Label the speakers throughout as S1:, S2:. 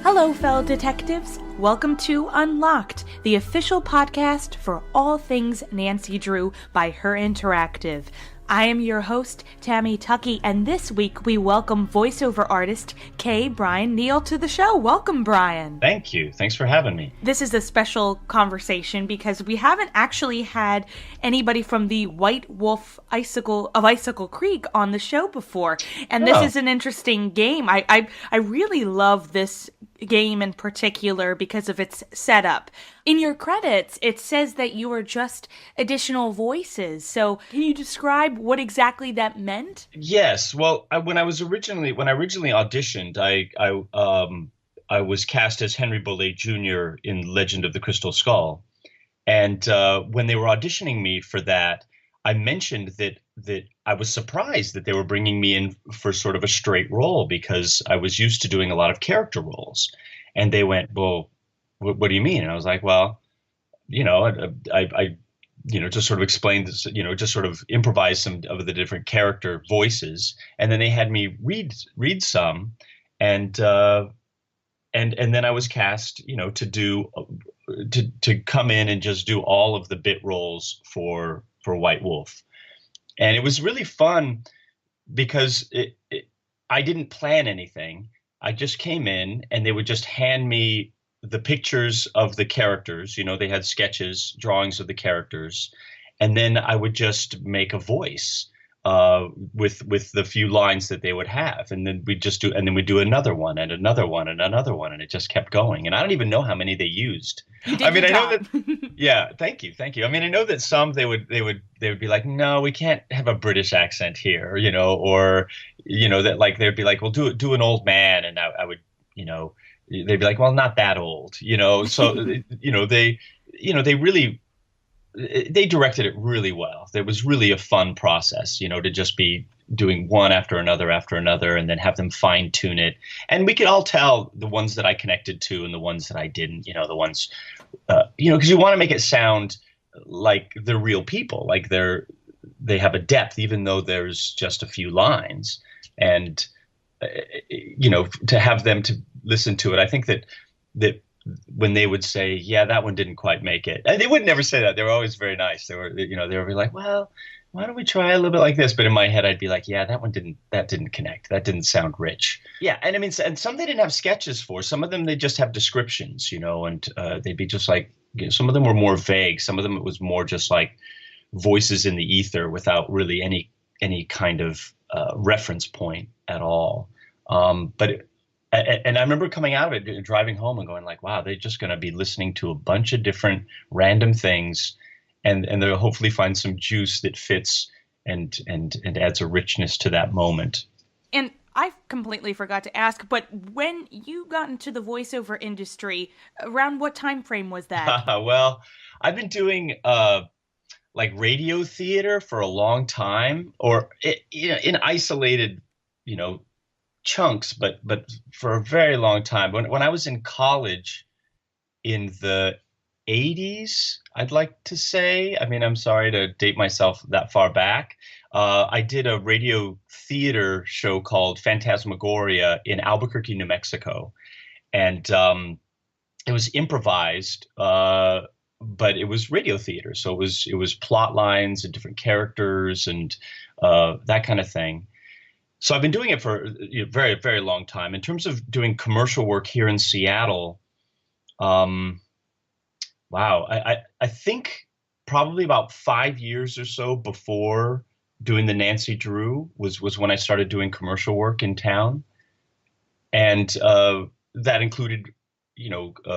S1: Hello, fellow detectives. Welcome to Unlocked, the official podcast for all things Nancy Drew by Her Interactive. I am your host, Tammy Tuckey, and this week we welcome voiceover artist Brian Neel to the show. Welcome, Brian.
S2: Thank you. Thanks for having me.
S1: This is a special conversation because we haven't actually had anybody from the White Wolf Icicle of Icicle Creek on the show before, and this is an interesting game. I really love this game in particular because of its setup. In your credits, it says that you are just additional voices. So can you describe what exactly that meant?
S2: Yes. Well, when I originally auditioned, I was cast as Henry Bolet Jr. in Legend of the Crystall Skull. And when they were auditioning me for that, I mentioned that I was surprised that they were bringing me in for sort of a straight role because I was used to doing a lot of character roles. And they went, well, what do you mean? And I was like, well, I just sort of explained this, just sort of improvised some of the different character voices. And then they had me read some and then I was cast, to come in and just do all of the bit roles for White Wolf. And it was really fun because I didn't plan anything. I just came in and they would just hand me the pictures of the characters. They had sketches, drawings of the characters. And then I would just make a voice with the few lines that they would have. And then we'd do another one and another one and another one. And it just kept going. And I don't even know how many they used.
S1: I know
S2: that. Yeah, thank you. I mean, I know that some they would be like, no, we can't have a British accent here, or that like they'd be like, well, do an old man, and I would, they'd be like, well, not that old, So they really they directed it really well. It was really a fun process, to just be doing one after another and then have them fine tune it. And we could all tell the ones that I connected to and the ones that I didn't, the ones, because you want to make it sound like they're real people, like they have a depth, even though there's just a few lines. And, to have them to listen to it, I think that when they would say, yeah, that one didn't quite make it. And they would never say that. They were always very nice. They would be like, well, why don't we try a little bit like this? But in my head, I'd be like, yeah, that didn't connect. That didn't sound rich. Yeah. And I mean, and some they didn't have sketches for. Some of them, they just have descriptions, and they'd be just like, some of them were more vague. Some of them, it was more just like voices in the ether without really any kind of reference point at all. And I remember coming out of it, driving home and going like, wow, they're just going to be listening to a bunch of different random things. And they'll hopefully find some juice that fits and adds a richness to that moment. And
S1: I completely forgot to ask, but when you got into the voiceover industry, around what time frame was that?
S2: Well, I've been doing like radio theater for a long time, or in isolated, chunks, but for a very long time. When I was in college in the 80s, I'd like to say, I mean, I'm sorry to date myself that far back. I did a radio theater show called Phantasmagoria in Albuquerque, New Mexico. And it was improvised, but it was radio theater. So it was plot lines and different characters and that kind of thing. So I've been doing it for a very, very long time. In terms of doing commercial work here in Seattle, wow, I think probably about 5 years or so before doing the Nancy Drew was when I started doing commercial work in town. And that included,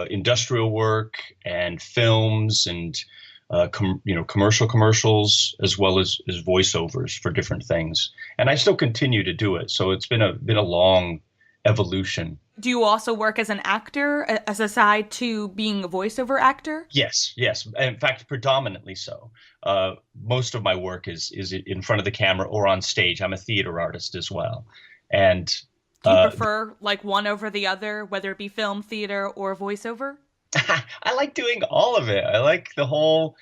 S2: industrial work and films and commercials, as well as voiceovers for different things. And I still continue to do it. So it's been a long evolution.
S1: Do you also work as an actor, as a side to being a voiceover actor?
S2: Yes, yes. In fact, predominantly so. Most of my work is in front of the camera or on stage. I'm a theater artist as well, and
S1: Do you
S2: uh,
S1: prefer like one over the other, whether it be film, theater, or voiceover?
S2: I like doing all of it. I like the whole.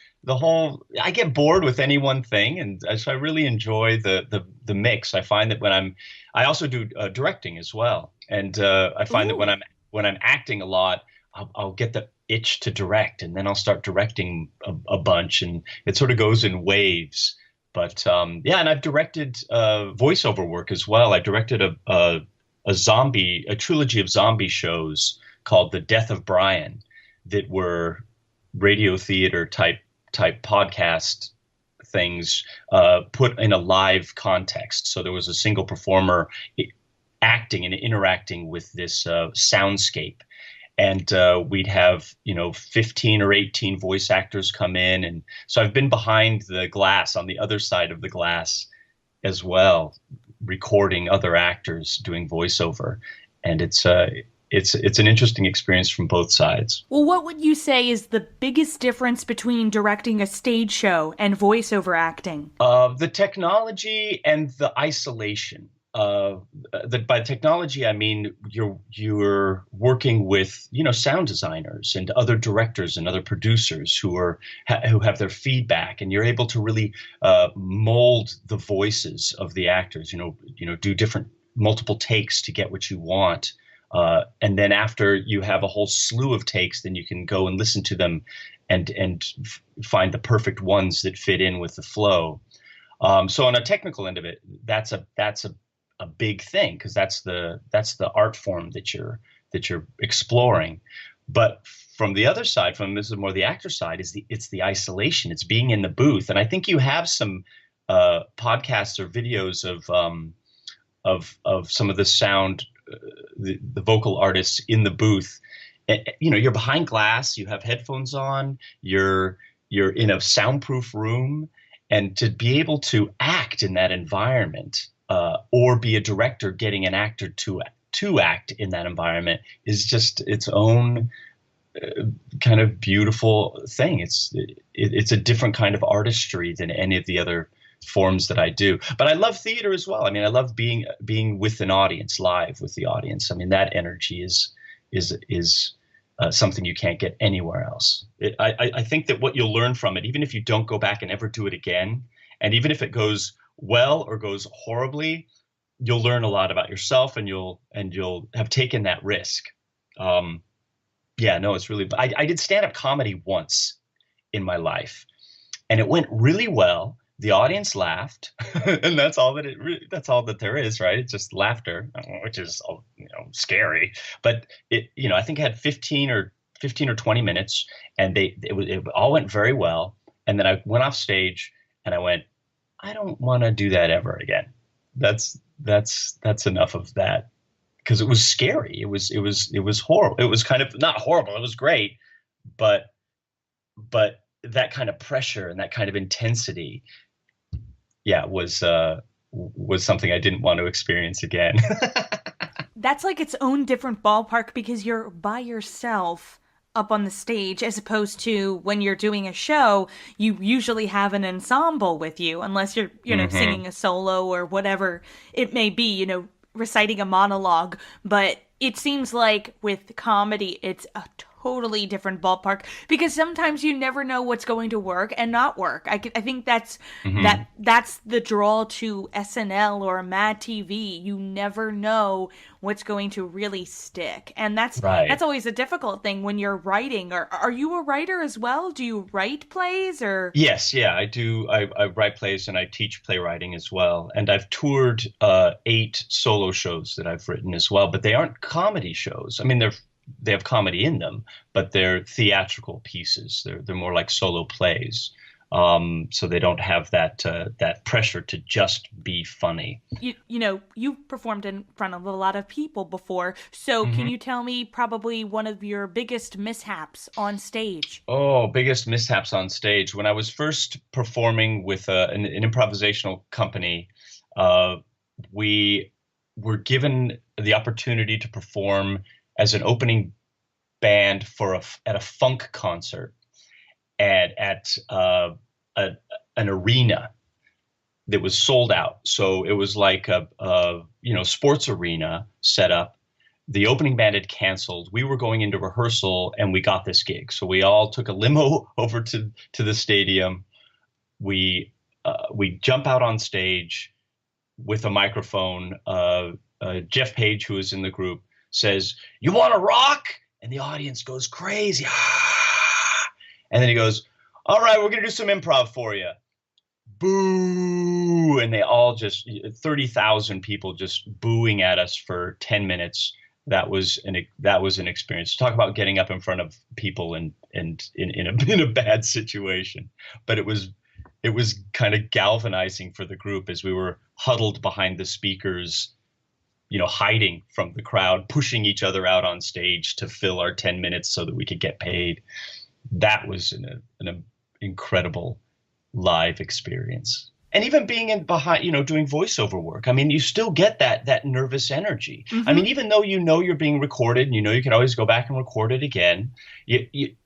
S2: I get bored with any one thing, and so I really enjoy the mix. I find that I also do directing as well, and I find that
S1: Ooh.
S2: when I'm acting a lot, I'll get the itch to direct, and then I'll start directing a bunch, and it sort of goes in waves. But yeah, and I've directed voiceover work as well. I directed a trilogy of zombie shows called The Death of Brian that were radio theater type podcast things put in a live context. So there was a single performer acting and interacting with this soundscape. And we'd have, 15 or 18 voice actors come in. And so I've been behind the glass on the other side of the glass as well, recording other actors doing voiceover. And it's an interesting experience from both sides.
S1: Well, what would you say is the biggest difference between directing a stage show and voiceover acting?
S2: The technology and the isolation. By technology, I mean you're working with sound designers and other directors and other producers who have their feedback, and you're able to really mold the voices of the actors. Do different multiple takes to get what you want. And then after you have a whole slew of takes, then you can go and listen to them and find the perfect ones that fit in with the flow. So on a technical end of it, that's a big thing, because that's the art form that you're exploring. But from the other side, from this is more the actor side, it's the isolation. It's being in the booth, and I think you have some podcasts or videos of some of the sound. The vocal artists in the booth, you're behind glass, you have headphones on, you're in a soundproof room, and to be able to act in that environment, or be a director getting an actor to act in that environment, is just its own kind of beautiful thing. It's a different kind of artistry than any of the other forms that I do. But I love theater as well. I mean, I love being with an audience, live with the audience. I mean, that energy is something you can't get anywhere else. I think that what you'll learn from it, even if you don't go back and ever do it again, and even if it goes well or goes horribly, you'll learn a lot about yourself, and you'll have taken that risk. Yeah, no, it's really. I did stand-up comedy once in my life, and it went really well. The audience laughed, and that's all that there is, right? It's just laughter, which is scary. But I think it had 15 or 20 minutes, and it all went very well. And then I went off stage, and I went, I don't want to do that ever again. That's enough of that, because it was scary. It was horrible. It was kind of not horrible. It was great, but that kind of pressure and that kind of intensity, yeah, was something I didn't want to experience again.
S1: That's like its own different ballpark, because you're by yourself up on the stage, as opposed to when you're doing a show, you usually have an ensemble with you, unless you're, singing a solo or whatever it may be, reciting a monologue. But it seems like with comedy, it's a totally different ballpark, because sometimes you never know what's going to work and not work. I think that's that's the draw to SNL or Mad TV. You never know what's going to really stick, and that's always a difficult thing when you're writing. Or are you a writer as well? Do you write plays? Or
S2: Yes, yeah, I do. I write plays, and I teach playwriting as well. And I've toured 8 solo shows that I've written as well, but they aren't comedy shows. I mean, they have comedy in them, but they're theatrical pieces. They're more like solo plays. So they don't have that pressure to just be funny.
S1: You've performed in front of a lot of people before. So can you tell me probably one of your biggest mishaps on stage?
S2: Oh, biggest mishaps on stage. When I was first performing with an improvisational company, we were given the opportunity to perform as an opening band for at a funk concert at an arena that was sold out. So it was like a sports arena set up. The opening band had canceled. We were going into rehearsal and we got this gig. So we all took a limo over to the stadium. We jump out on stage with a microphone. Jeff Page, who is in the group, says, "You want to rock?" And the audience goes crazy. Ah! And then he goes, "All right, we're going to do some improv for you." Boo! And they all just 30,000 people just booing at us for 10 minutes. That was an experience. Talk about getting up in front of people and in a bad situation. But it was kind of galvanizing for the group as we were huddled behind the speakers, hiding from the crowd, pushing each other out on stage to fill our 10 minutes so that we could get paid. That was an incredible live experience. And even being behind, doing voiceover work. I mean, you still get that nervous energy. Mm-hmm. I mean, even though you're being recorded and you can always go back and record it again, you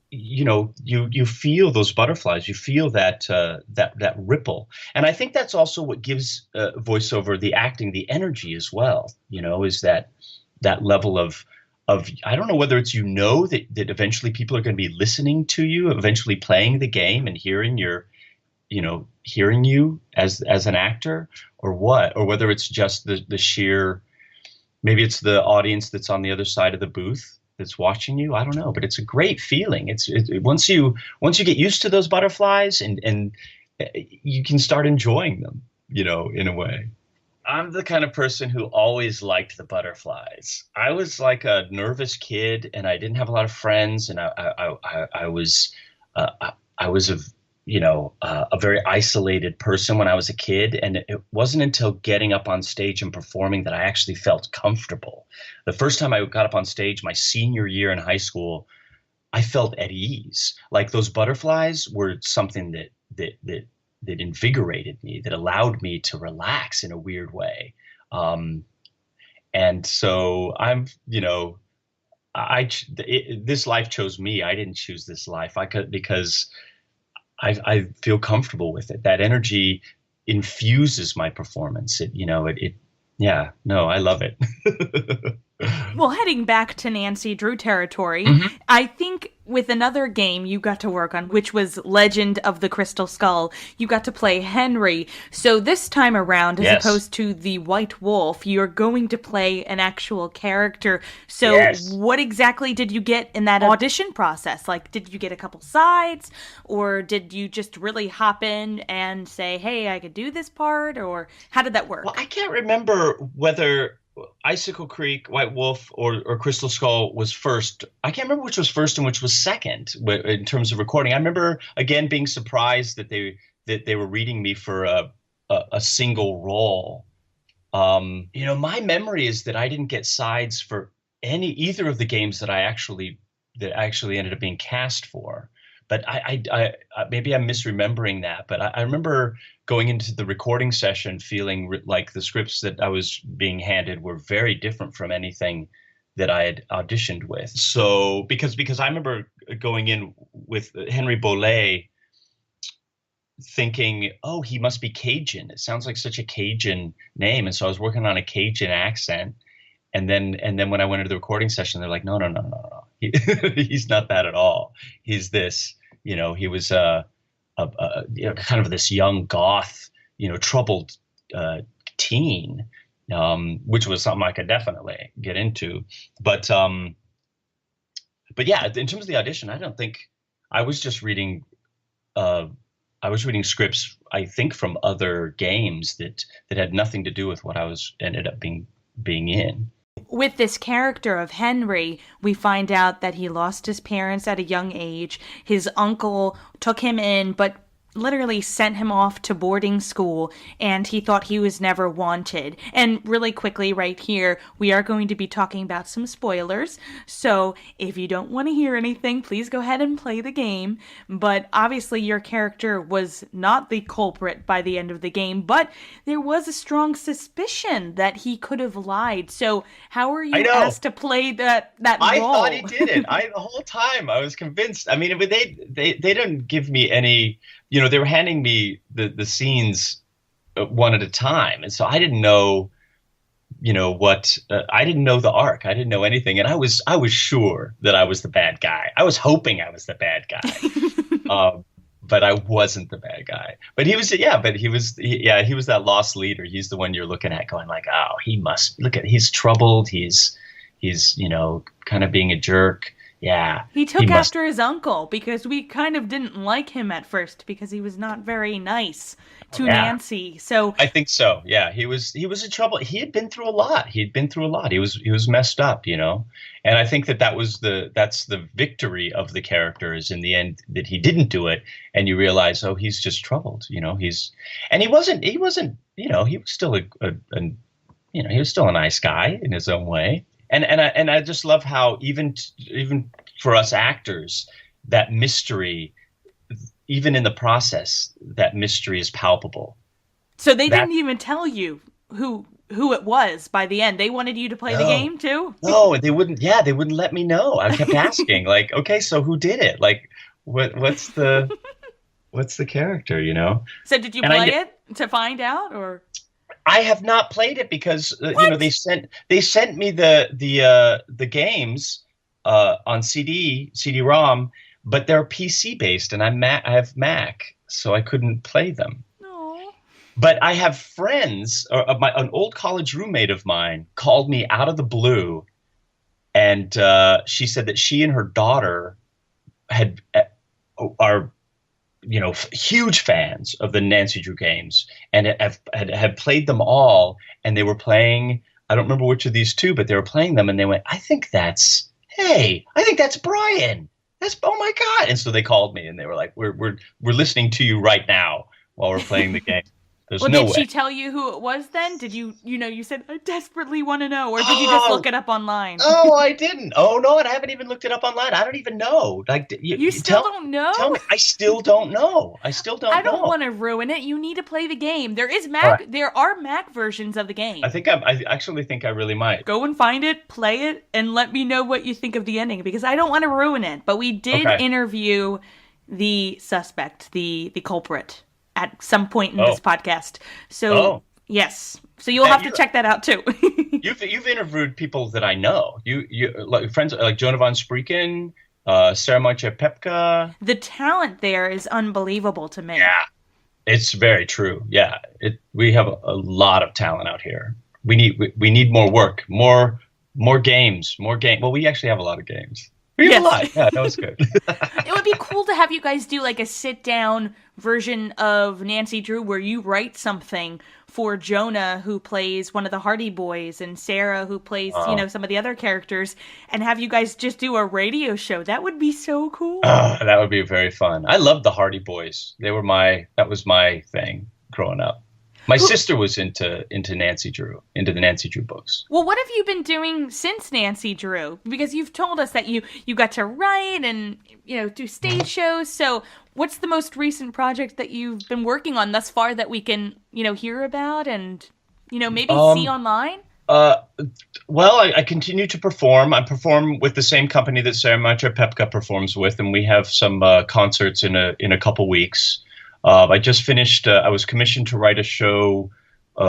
S2: feel those butterflies, you feel that ripple. And I think that's also what gives voiceover, the acting, the energy as well, is that level of I don't know whether it's, that eventually people are going to be listening to you, eventually playing the game and hearing you as an actor, or what, or whether it's just the sheer, maybe it's the audience that's on the other side of the booth that's watching you. I don't know, but it's a great feeling. It's once you get used to those butterflies and you can start enjoying them, in a way. I'm the kind of person who always liked the butterflies. I was like a nervous kid and I didn't have a lot of friends, and I was a very isolated person when I was a kid. And it wasn't until getting up on stage and performing that I actually felt comfortable. The first time I got up on stage, my senior year in high school, I felt at ease. Like those butterflies were something that invigorated me, that allowed me to relax in a weird way. And so this life chose me. I didn't choose this life. Because I feel comfortable with it. That energy infuses my performance. I love it.
S1: Well, heading back to Nancy Drew territory,
S2: Mm-hmm.
S1: I think with another game you got to work on, which was Legend of the Crystall Skull, you got to play Henry. So this time around, as opposed to the White Wolf, you're going to play an actual character. So What exactly did you get in that audition process? Like, did you get a couple sides, or did you just really hop in and say, hey, I could do this part, or how did that work?
S2: Well, I can't remember whether Icicle Creek, White Wolf, or Crystall Skull was first. I can't remember which was first and which was second in terms of recording. I remember, again, being surprised that they were reading me for a single role. My memory is that I didn't get sides for either of the games that actually ended up being cast for. But I maybe I'm misremembering that. But I remember going into the recording session feeling like the scripts that I was being handed were very different from anything that I had auditioned with. So because I remember going in with Henry Bolet thinking, oh, he must be Cajun. It sounds like such a Cajun name. And so I was working on a Cajun accent. And then when I went into the recording session, they're like, no. He's not that at all. He's this, he was kind of this young goth, troubled teen, which was something I could definitely get into. But yeah, in terms of the audition, I don't think I was just reading. I was reading scripts, I think, from other games that had nothing to do with what I ended up being in.
S1: With this character of Henry, we find out that he lost his parents at a young age. His uncle took him in, but literally sent him off to boarding school, and he thought he was never wanted. And really quickly right here, we are going to be talking about some spoilers. So if you don't want to hear anything, please go ahead and play the game. But obviously your character was not the culprit by the end of the game, but there was a strong suspicion that he could have lied. So how are you asked to play that role?
S2: I thought he did it. The whole time I was convinced. I mean, they didn't give me any, they were handing me the scenes one at a time. And so I didn't know, I didn't know the arc. I didn't know anything. And I was sure that I was the bad guy. I was hoping I was the bad guy. But I wasn't the bad guy. But he was that lost leader. He's the one you're looking at going like, oh, he's troubled. He's kind of being a jerk. Yeah.
S1: He took after his uncle because we kind of didn't like him at first because he was not very nice to Nancy. So
S2: I think so. Yeah. He was in trouble. He had been through a lot. He was messed up, And I think that's the victory of the character is in the end that he didn't do it. And you realize, oh, he's just troubled, he was still he was still a nice guy in his own way. And I just love how even for us actors, that mystery, even in the process, that mystery is palpable.
S1: So they didn't even tell you who it was by the end. They wanted you to play the game too?
S2: No, they wouldn't. Yeah, they wouldn't let me know. I kept asking, like, okay, so who did it? Like, what's the character?
S1: So did you play it to find out, or?
S2: I have not played it because they sent me the games on CD-ROM, but they're PC based, and I have Mac, so I couldn't play them.
S1: No.
S2: But I have friends. An old college roommate of mine called me out of the blue, and she said that she and her daughter are huge fans of the Nancy Drew games and had played them all. And they were playing, I don't remember which of these two, but they were playing them and they went, I think that's Brian. Oh my God. And so they called me and they were like, we're listening to you right now while we're playing the game. There's no way.
S1: Did she tell you who it was then? Did you said, I desperately want to know, or did you just look it up online?
S2: Oh, I didn't. Oh, no, I haven't even looked it up online. I don't even know. Like,
S1: you still don't know?
S2: Tell me. I still don't know. I
S1: don't want to ruin it. You need to play the game. There is Mac. Right. There are Mac versions of the game.
S2: I actually think I really might.
S1: Go and find it, play it, and let me know what you think of the ending, because I don't want to ruin it. But we did interview the suspect, the culprit, at some point in this podcast. So yes. So you'll have to check that out too.
S2: You've interviewed people that I know. You like friends like Jonah von Spreeken, Sarah Macia Pepka.
S1: The talent there is unbelievable to me.
S2: Yeah. It's very true. Yeah. We have a lot of talent out here. We need more work, more games, Well, we actually have a lot of games. We have a lot. Yeah, that was good.
S1: It would be cool to have you guys do like a sit-down version of Nancy Drew where you write something for Jonah, who plays one of the Hardy Boys, and Sarah, who plays, some of the other characters, and have you guys just do a radio show. That would be so cool.
S2: That would be very fun. I loved the Hardy Boys. That was my thing growing up. My sister was into Nancy Drew, into the Nancy Drew books.
S1: Well, what have you been doing since Nancy Drew? Because you've told us that you got to write and do stage shows. So what's the most recent project that you've been working on thus far that we can hear about and maybe see online?
S2: Well, I continue to perform. I perform with the same company that Sarah Macia Pepka performs with, and we have some concerts in a couple weeks. I just finished, I was commissioned to write a show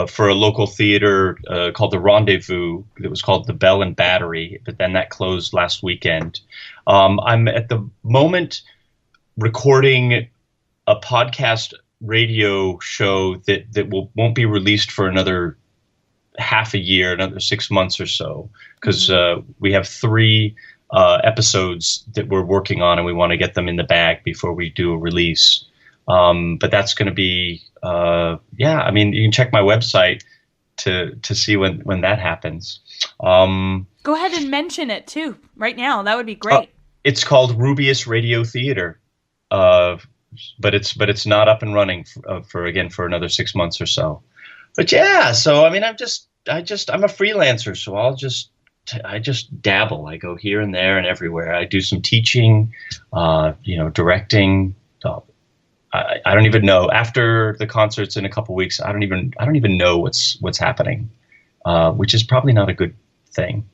S2: for a local theater called The Rendezvous. It was called The Bell and Battery, but then that closed last weekend. I'm at the moment recording a podcast radio show that won't be released for another half a year, another 6 months or so, because we have 3 episodes that we're working on and we want to get them in the bag before we do a release. But that's going to be, you can check my website to see when that happens.
S1: Go ahead and mention it too right now. That would be great.
S2: It's called Rubius Radio Theater. but it's not up and running for another 6 months or so. But yeah, so I mean, I'm a freelancer, so I just dabble. I go here and there and everywhere. I do some teaching, directing. I don't even know, after the concerts in a couple weeks. I don't even know what's happening, which is probably not a good thing.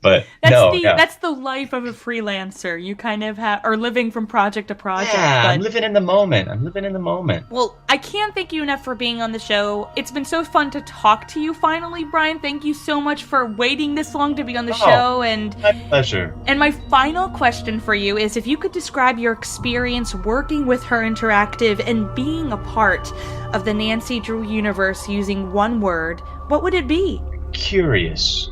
S2: But
S1: that's the life of a freelancer. You kind of are living from project to project.
S2: Yeah, I'm living in the moment.
S1: Well, I can't thank you enough for being on the show. It's been so fun to talk to you finally, Brian. Thank you so much for waiting this long to be on the show. And
S2: my pleasure.
S1: And my final question for you is, if you could describe your experience working with Her Interactive and being a part of the Nancy Drew universe using one word, what would it be?
S2: Curious.